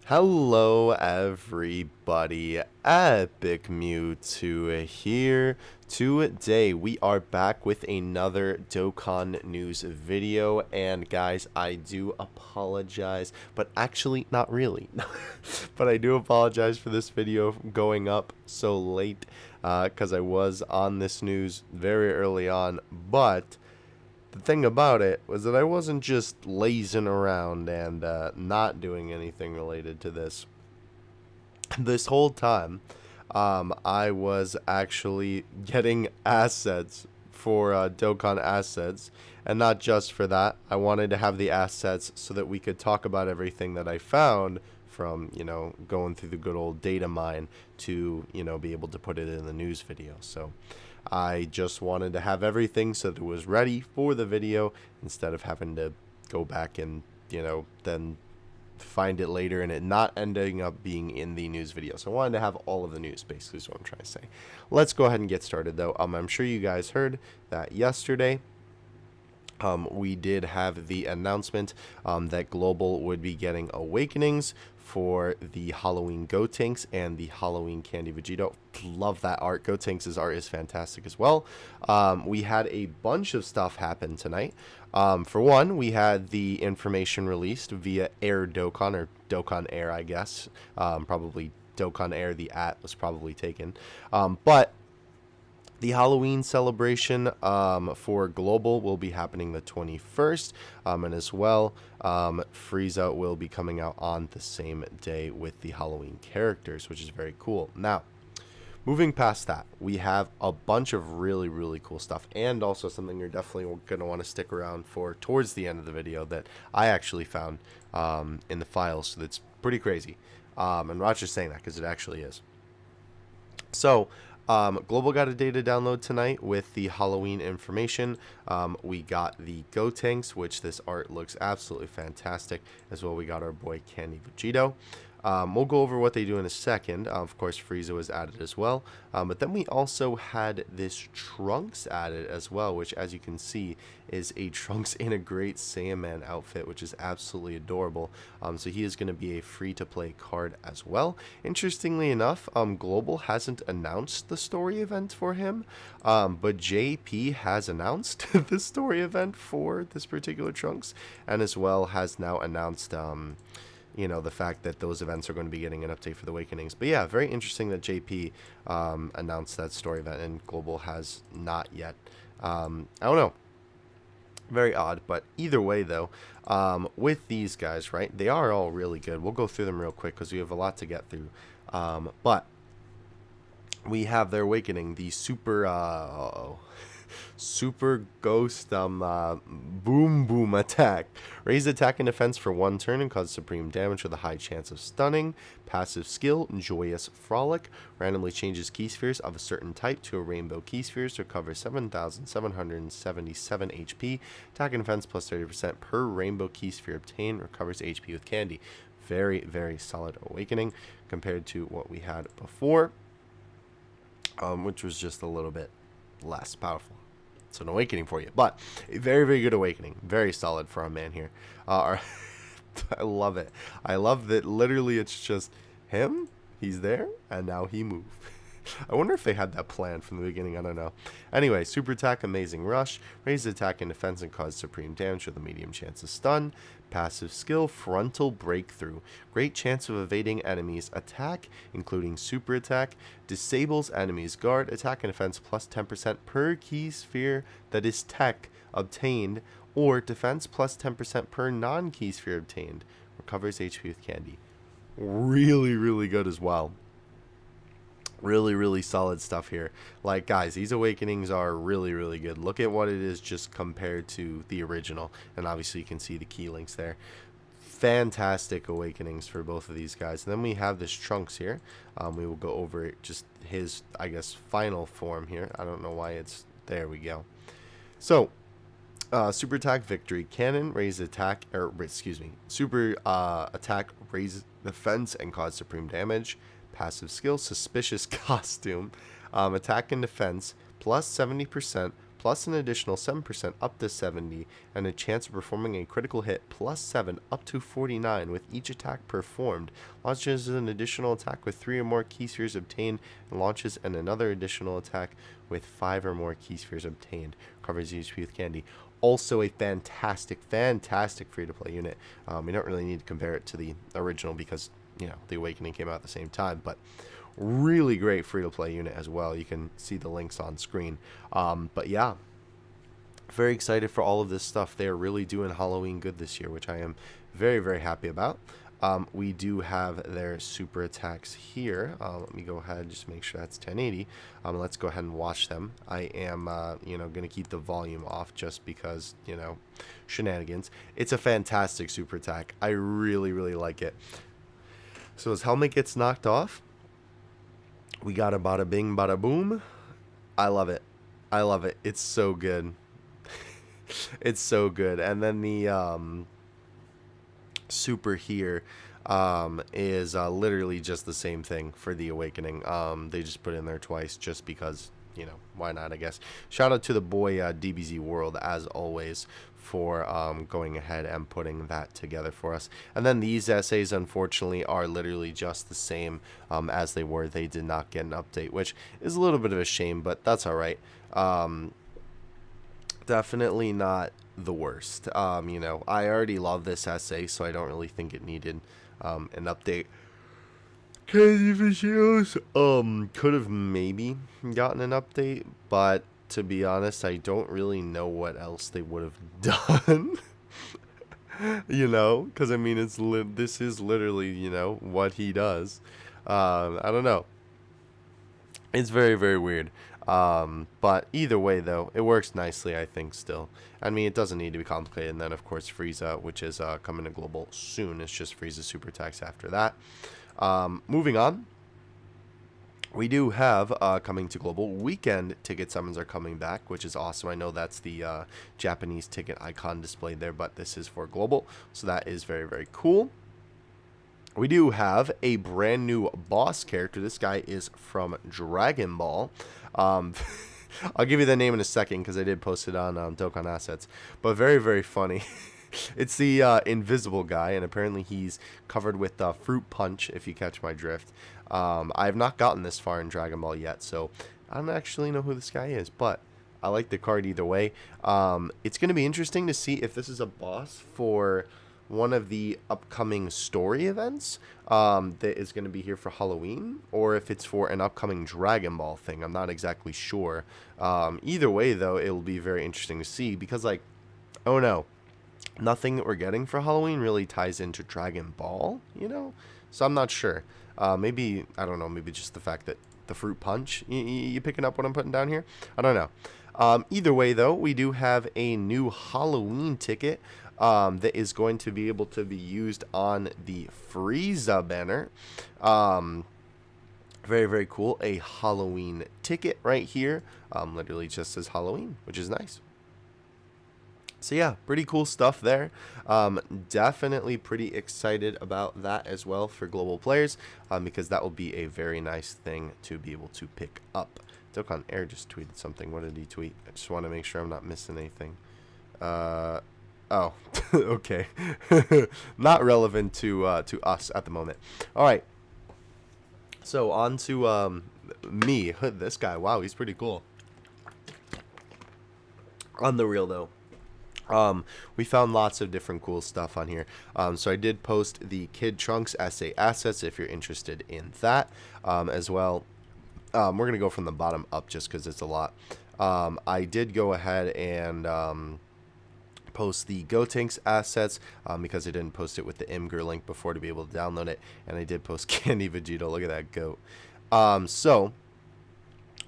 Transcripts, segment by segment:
Hello everybody, Epic Mewtwo here. Today we are back with another Dokkan news video, and guys, I do apologize, but actually not really. But I do apologize for this video going up so late, because I was on this news very early on, but the thing about it was that I wasn't just lazing around and not doing anything related to this. This whole time, I was actually getting assets for Dokkan assets, and not just for that. I wanted to have the assets so that we could talk about everything that I found from going through the good old data mine to be able to put it in the news video. So I just wanted to have everything so that it was ready for the video instead of having to go back and then find it later and it not ending up being in the news video. So I wanted to have all of the news, basically is what I'm trying to say. Let's go ahead and get started though. I'm sure you guys heard that yesterday we did have the announcement that Global would be getting Awakenings for the Halloween Gotenks and the Halloween Candy Vegito. Love that art. Gotenks' art is fantastic as well. We had a bunch of stuff happen tonight. For one, we had the information released via Air Dokkan, or Dokkan Air, I guess. Probably Dokkan Air, the was probably taken. But the Halloween celebration for Global will be happening the 21st, and as well, Frieza will be coming out on the same day with the Halloween characters, which is very cool. Now, moving past that, we have a bunch of really, really cool stuff, and also something you're definitely going to want to stick around for towards the end of the video that I actually found in the files, so that's pretty crazy. And Roger's saying that because it actually is. So, Global got a data download tonight with the Halloween information. We got the Gotenks, which this art looks absolutely fantastic. As well, we got our boy Candy Vegito. We'll go over what they do in a second. Of course, Frieza was added as well. But then we also had this Trunks added as well, which, as you can see, is a Trunks in a Great Saiyaman outfit, which is absolutely adorable. So he is going to be a free-to-play card as well. Interestingly enough, Global hasn't announced the story event for him, but JP has announced the story event for this particular Trunks, and as well has now announced the fact that those events are going to be getting an update for the Awakenings. But yeah, very interesting that JP announced that story event and Global has not yet. I don't know. Very odd, but either way though, with these guys, right, they are all really good. We'll go through them real quick because we have a lot to get through. But we have their Awakening, the Super Ghost Boom Boom attack. Raise attack and defense for one turn and cause supreme damage with a high chance of stunning. Passive skill, Joyous Frolic. Randomly changes key spheres of a certain type to a rainbow key spheres to recover 7,777 HP. Attack and defense plus 30% per rainbow key sphere obtained. Recovers HP with candy. Very, very solid Awakening compared to what we had before, which was just a little bit less powerful. It's an Awakening for you, but a very, very good Awakening. Very solid for our man here. I love it. I love that literally it's just him, he's there, and now he moved. I wonder if they had that plan from the beginning. I don't know. Anyway, super attack, amazing rush. Raise attack and defense and cause supreme damage with a medium chance of stun. Passive skill, frontal breakthrough. Great chance of evading enemies' attack, including super attack. Disables enemies' guard, attack and defense plus 10% per key sphere that is tech obtained, or defense plus 10% per non-key sphere obtained. Recovers HP with candy. Really, really good as well. Really, really solid stuff here. Like, guys, these Awakenings are really, really good. Look at what it is just compared to the original. And obviously you can see the key links there. Fantastic Awakenings for both of these guys. And then we have this Trunks here. We will go over just his, I guess, final form here. I don't know why it's... There we go. So, super attack victory. Cannon, raise attack, or excuse me. Super attack, raise defense and cause supreme damage. Passive skill, suspicious costume. Attack and defense plus 70% plus an additional 7% up to 70, and a chance of performing a critical hit plus 7 up to 49 with each attack performed. Launches an additional attack with 3 or more key spheres obtained, and launches another additional attack with 5 or more key spheres obtained. Covers HP with candy. Also a fantastic free-to-play unit. We don't really need to compare it to the original because, you know, the Awakening came out at the same time, but really great free-to-play unit as well. You can see the links on screen. But yeah, very excited for all of this stuff. They are really doing Halloween good this year, which I am very happy about. We do have their super attacks here. Let me go ahead and just make sure that's 1080. Let's go ahead and watch them. I am, going to keep the volume off just because, shenanigans. It's a fantastic super attack. I really like it. So his helmet gets knocked off. We got a bada bing, bada boom. I love it. It's so good. It's so good. And then the super here is literally just the same thing for the Awakening. They just put it in there twice just because, why not, I guess. Shout out to the boy DBZ World, as always, for going ahead and putting that together for us. And then these essays, unfortunately, are literally just the same as they were. They did not get an update, which is a little bit of a shame, but that's all right. Definitely not the worst. I already love this essay, so I don't really think it needed an update. Candy videos could have maybe gotten an update, but to be honest, I don't really know what else they would have done. Because I mean, this is literally what he does. I don't know. It's very weird. But either way, though, it works nicely, I think, still. I mean, it doesn't need to be complicated. And then, of course, Frieza, which is coming to global soon. It's just Frieza super attacks after that. Moving on. We do have coming to global weekend ticket summons are coming back, which is awesome. I know that's the Japanese ticket icon displayed there, but this is for global. So that is very cool. We do have a brand new boss character. This guy is from Dragon Ball. I'll give you the name in a second because I did post it on Dokkan Assets. But very funny. It's the invisible guy, and apparently he's covered with fruit punch, if you catch my drift. I have not gotten this far in Dragon Ball yet, so I don't actually know who this guy is, but I like the card either way. It's going to be interesting to see if this is a boss for one of the upcoming story events that is going to be here for Halloween, or if it's for an upcoming Dragon Ball thing. I'm not exactly sure. Either way, though, it will be very interesting to see because, like, oh no, nothing that we're getting for Halloween really ties into Dragon Ball, So I'm not sure. Maybe, I don't know, maybe just the fact that the fruit punch, you picking up what I'm putting down here? I don't know. Either way, though, we do have a new Halloween ticket that is going to be able to be used on the Frieza banner. Very cool. A Halloween ticket right here. Literally just says Halloween, which is nice. So yeah, pretty cool stuff there. Definitely pretty excited about that as well for global players, because that will be a very nice thing to be able to pick up. Dokkan Air just tweeted something. What did he tweet? I just want to make sure I'm not missing anything. Oh, okay. Not relevant to us at the moment. All right. So on to me. This guy. Wow, he's pretty cool. On the real though. We found lots of different cool stuff on here. So I did post the Kid Trunks essay assets if you're interested in that as well. We're going to go from the bottom up just because it's a lot. I did go ahead and post the Gotenks assets because I didn't post it with the Imgur link before to be able to download it. And I did post Candy Vegeta. Look at that goat. So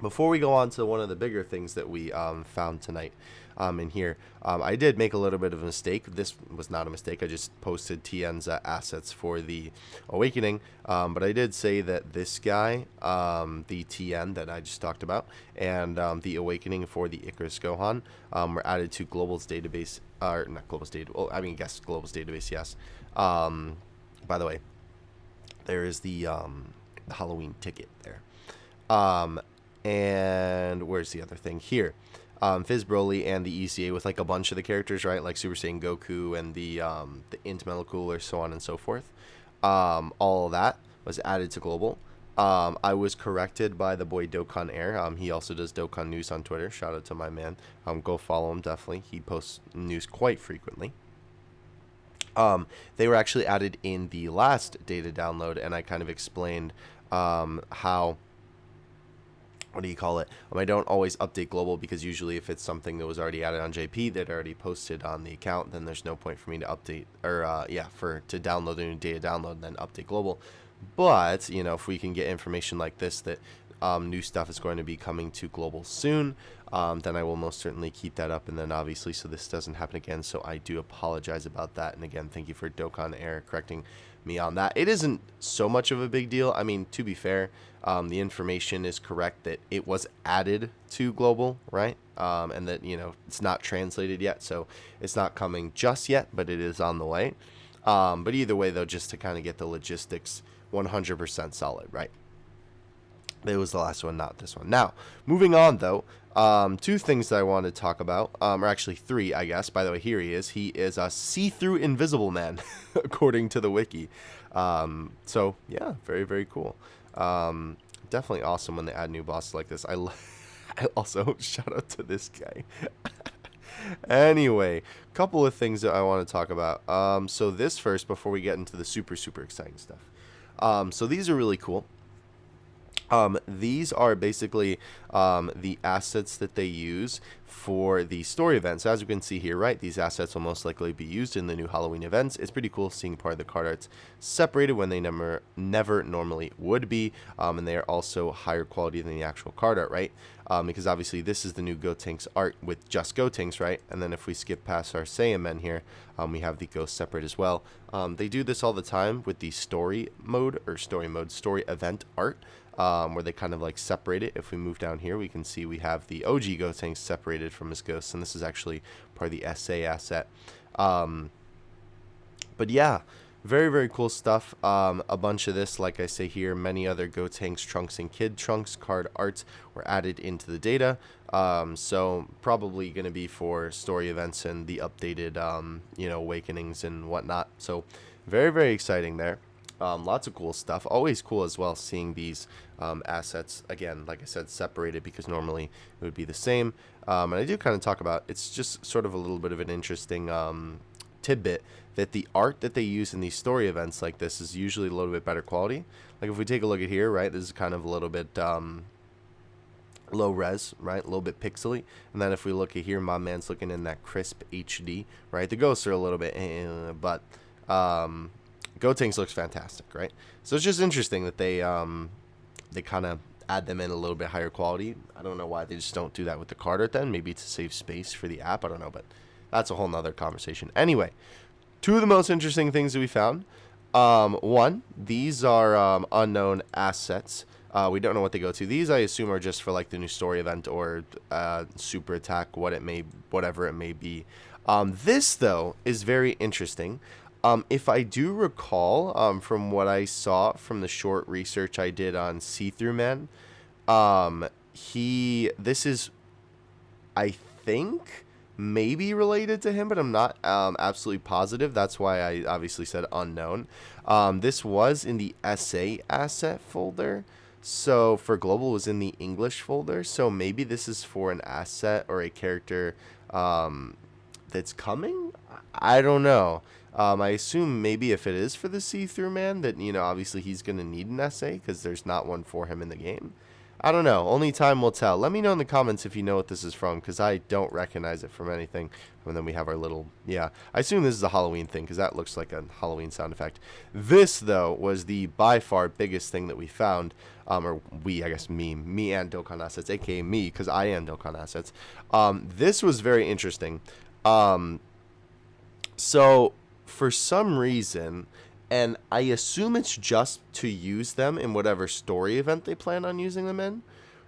before we go on to one of the bigger things that we found tonight in here, I did make a little bit of a mistake. This was not a mistake. I just posted TN's assets for the Awakening, but I did say that this guy, the TN that I just talked about, and the Awakening for the Icarus Gohan were added to Global's database, or not Global's data. Well, I mean, yes, Global's database, yes. By the way, there is the Halloween ticket there. And where's the other thing here? Fizz Broly and the ECA with like a bunch of the characters, right? Like Super Saiyan Goku and the Int Metal Cooler, so on and so forth. All of that was added to global. I was corrected by the boy Dokkan Air. He also does Dokkan News on Twitter. Shout out to my man. Go follow him, definitely. He posts news quite frequently. They were actually added in the last data download, and I kind of explained how, what do you call it? I don't always update global because usually if it's something that was already added on JP that already posted on the account, then there's no point for me to update, or to download a new data download and then update global. But if we can get information like this that new stuff is going to be coming to global soon, then I will most certainly keep that up, and then obviously so this doesn't happen again. So I do apologize about that, and again, thank you for Dokkan Air correcting me on that. It isn't so much of a big deal. I mean, to be fair, the information is correct that it was added to global, right? And that it's not translated yet, so it's not coming just yet, but it is on the way. But either way, though, just to kind of get the logistics 100% solid, right? It was the last one, not this one. Now, moving on, though, two things that I want to talk about, or actually three, I guess. By the way, here he is. He is a see-through invisible man, according to the wiki. So, yeah, very, very cool. Definitely awesome when they add new bosses like this. I also, shout out to this guy. Anyway, couple of things that I want to talk about. So this first, before we get into the super, super exciting stuff. So these are really cool. These are basically the assets that they use for the story events. As you can see here, right, these assets will most likely be used in the new Halloween events. It's pretty cool seeing part of the card arts separated when they never normally would be, and they are also higher quality than the actual card art, right? Because obviously this is the new Gotenks art with just Gotenks, right? And then if we skip past our Saiyamen here, we have the Ghost separate as well. They do this all the time with the story event art. Where they kind of like separate it. If we move down here, we can see we have the OG Gotenks separated from his ghosts, and this is actually part of the SA asset. But yeah, very, very cool stuff. A bunch of this, like I say here, many other Gotenks, Trunks, and Kid Trunks card arts were added into the data. So probably going to be for story events and the updated, awakenings and whatnot. So very, very exciting there. Lots of cool stuff. Always cool as well seeing these assets, again, like I said, separated, because normally it would be the same. And I do kind of talk about, it's just sort of a little bit of an interesting tidbit that the art that they use in these story events like this is usually a little bit better quality. Like if we take a look at here, right, this is kind of a little bit low res, right, a little bit pixely. And then if we look at here, my man's looking in that crisp HD, right? The ghosts are a little bit, but Gotenks looks fantastic, right? So it's just interesting that they kind of add them in a little bit higher quality. I don't know why they just don't do that with the card art then. Maybe to save space for the app. I don't know, but that's a whole nother conversation. Anyway, two of the most interesting things that we found. One, these are unknown assets. We don't know what they go to. These, I assume, are just for like the new story event or super attack, whatever it may be. This, though, is very interesting. If I do recall, from what I saw from the short research I did on See-Through Man, this is, I think, maybe related to him, but I'm not absolutely positive. That's why I obviously said unknown. This was in the SA asset folder. So for global was in the English folder. So maybe this is for an asset or a character that's coming. I don't know. I assume maybe if it is for the See-Through Man, that, obviously he's going to need an essay because there's not one for him in the game. I don't know. Only time will tell. Let me know in the comments if you know what this is from, because I don't recognize it from anything. And then we have our little, I assume this is a Halloween thing, because that looks like a Halloween sound effect. This, though, was the by far biggest thing that we found. Or we, I guess me and Dokkan Assets, aka me, because I am Dokkan Assets. This was very interesting. So for some reason, and I assume it's just to use them in whatever story event they plan on using them in,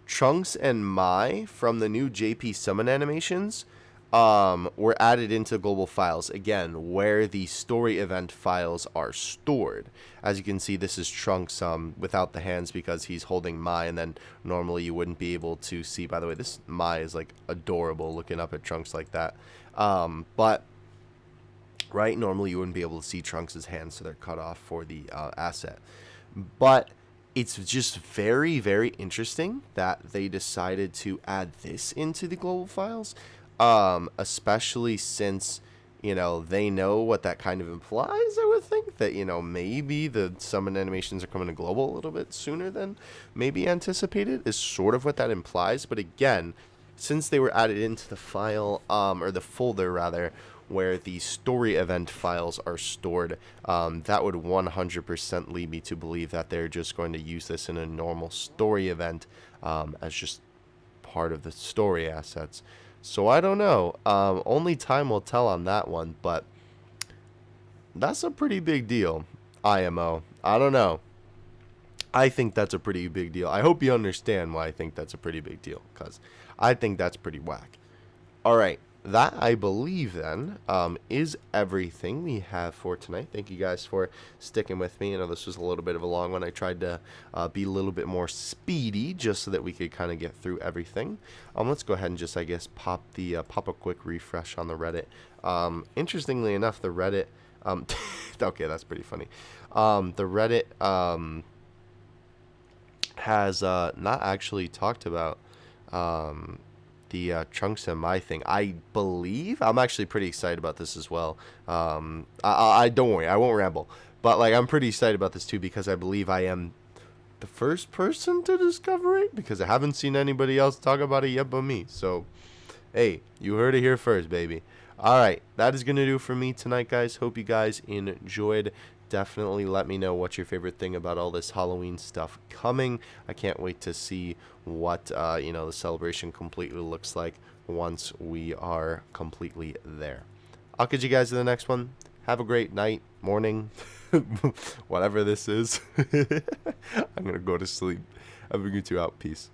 Trunks and Mai from the new JP summon animations were added into global files, again, where the story event files are stored. As you can see, this is Trunks without the hands because he's holding Mai, and then normally you wouldn't be able to see. By the way, this Mai is like adorable looking up at Trunks like that. But right, normally you wouldn't be able to see Trunks' hands, so they're cut off for the asset. But it's just very, very interesting that they decided to add this into the global files, especially since, they know what that kind of implies. I would think that, maybe the summon animations are coming to global a little bit sooner than maybe anticipated is sort of what that implies. But again, since they were added into the file, or the folder rather, where the story event files are stored, that would 100% lead me to believe that they're just going to use this in a normal story event, as just part of the story assets. So I don't know. Only time will tell on that one, but that's a pretty big deal. IMO. I don't know. I think that's a pretty big deal. I hope you understand why I think that's a pretty big deal, because I think that's pretty whack. Alright, that, I believe, then, is everything we have for tonight. Thank you guys for sticking with me. I know this was a little bit of a long one. I tried to be a little bit more speedy just so that we could kind of get through everything. Let's go ahead and just, I guess, pop a quick refresh on the Reddit. Interestingly enough, the Reddit... okay, that's pretty funny. The Reddit... has not actually talked about the Trunks and Mai thing. I believe I'm actually pretty excited about this as well. I don't worry, I won't ramble. But like, I'm pretty excited about this too because I believe I am the first person to discover it because I haven't seen anybody else talk about it yet but me. So, hey, you heard it here first, baby. Alright, that is going to do for me tonight, guys. Hope you guys enjoyed. Definitely let me know what's your favorite thing about all this Halloween stuff coming. I can't wait to see what, the celebration completely looks like once we are completely there. I'll catch you guys in the next one. Have a great night, morning, whatever this is. I'm going to go to sleep. Have a good 2 out. Peace.